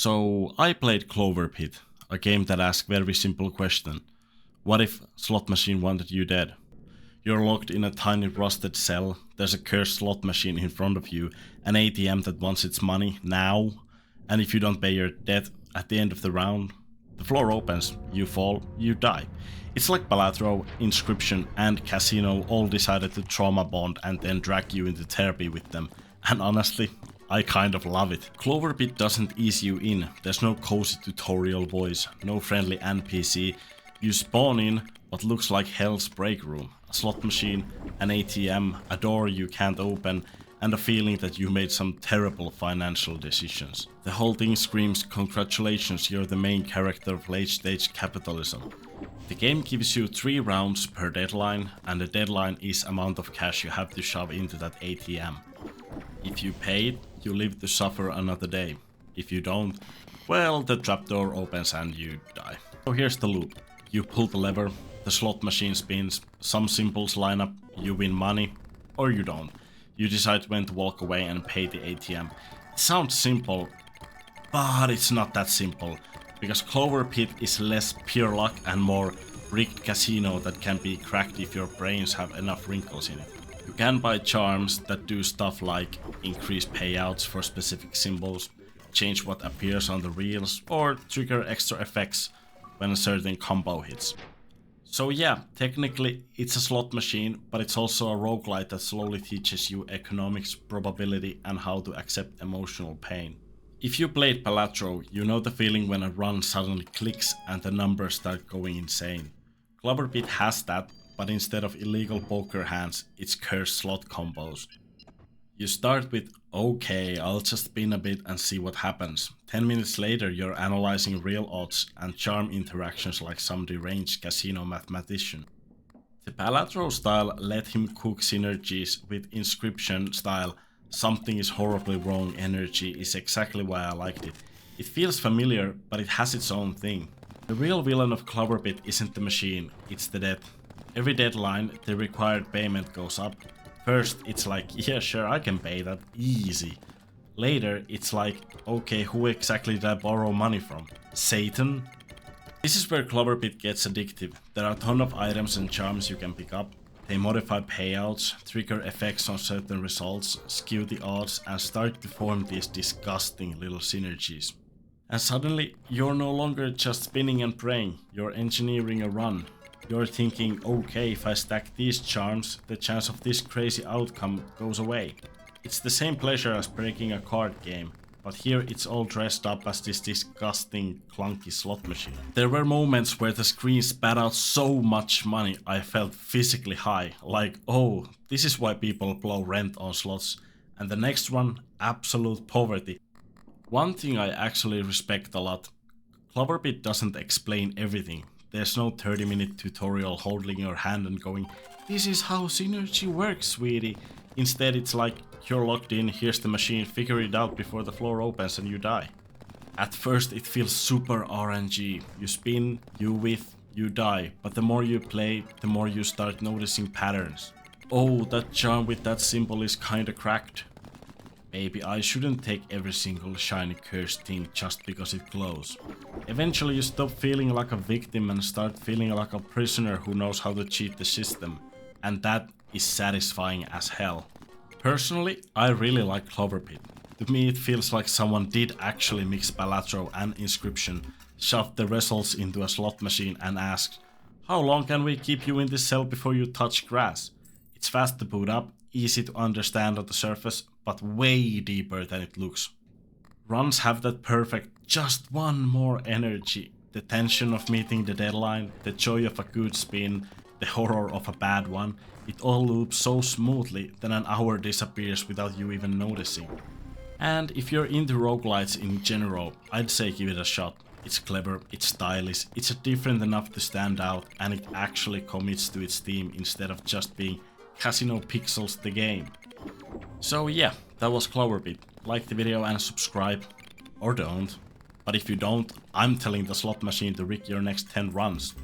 So I played CloverPit, a game that asks very simple question. What if slot machine wanted you dead? You're locked in a tiny rusted cell, there's a cursed slot machine in front of you, an ATM that wants its money now, and if you don't pay your debt at the end of the round, the floor opens, you fall, you die. It's like Balatro, Inscription and Casino all decided to trauma bond and then drag you into therapy with them, and honestly, I kind of love it. Clover-Pit doesn't ease you in, there's no cozy tutorial voice, no friendly NPC. You spawn in what looks like hell's break room, a slot machine, an ATM, a door you can't open, and a feeling that you made some terrible financial decisions. The whole thing screams congratulations, you're the main character of late stage capitalism. The game gives you 3 rounds per deadline, and the deadline is amount of cash you have to shove into that ATM. If you pay it, you live to suffer another day. If you don't, well, the trapdoor opens and you die. So here's the loop. You pull the lever, the slot machine spins, some symbols line up, you win money, or you don't. You decide when to walk away and pay the ATM. It sounds simple, but it's not that simple, because Clover-Pit is less pure luck and more rigged casino that can be cracked if your brains have enough wrinkles in it. You can buy charms that do stuff like increase payouts for specific symbols, change what appears on the reels, or trigger extra effects when a certain combo hits. So yeah, technically it's a slot machine, but it's also a roguelite that slowly teaches you economics, probability, and how to accept emotional pain. If you played Balatro, you know the feeling when a run suddenly clicks and the numbers start going insane. Clover-Pit has that, but instead of illegal poker hands, it's cursed slot combos. You start with, okay, I'll just spin a bit and see what happens. 10 minutes later you're analyzing real odds and charm interactions like some deranged casino mathematician. The Balatro style let him cook synergies with Inscription style something is horribly wrong energy is exactly why I liked it. It feels familiar, but it has its own thing. The real villain of Clover-Pit isn't the machine, it's the debt. Every deadline, the required payment goes up. First, it's like, yeah, sure, I can pay that, easy. Later, it's like, okay, who exactly did I borrow money from? Satan? This is where Clover-Pit gets addictive. There are a ton of items and charms you can pick up. They modify payouts, trigger effects on certain results, skew the odds, and start to form these disgusting little synergies. And suddenly, you're no longer just spinning and praying, you're engineering a run. You're thinking, okay, if I stack these charms, the chance of this crazy outcome goes away. It's the same pleasure as breaking a card game, but here it's all dressed up as this disgusting, clunky slot machine. There were moments where the screen spat out so much money I felt physically high, like, oh, this is why people blow rent on slots. And the next one, absolute poverty. One thing I actually respect a lot, Clover-Pit doesn't explain everything. There's no 30-minute tutorial holding your hand and going, this is how synergy works, sweetie. Instead it's like, you're locked in, here's the machine, figure it out before the floor opens and you die. At first it feels super RNG. You spin, you whiff, you die, but the more you play, the more you start noticing patterns. Oh, that charm with that symbol is kinda cracked. Maybe I shouldn't take every single shiny cursed thing just because it glows. Eventually you stop feeling like a victim and start feeling like a prisoner who knows how to cheat the system. And that is satisfying as hell. Personally, I really like Clover-Pit. To me it feels like someone did actually mix Balatro and Inscription, shoved the results into a slot machine and asked, how long can we keep you in this cell before you touch grass? It's fast to boot up, easy to understand on the surface, but way deeper than it looks. Runs have that perfect just one more energy. The tension of meeting the deadline, the joy of a good spin, the horror of a bad one. It all loops so smoothly that an hour disappears without you even noticing. And if you're into roguelites in general, I'd say give it a shot. It's clever, it's stylish, it's different enough to stand out, and it actually commits to its theme instead of just being Casino Pixels the game. So yeah, that was Clover-Pit. Like the video and subscribe, or don't. But if you don't, I'm telling the slot machine to rig your next 10 runs.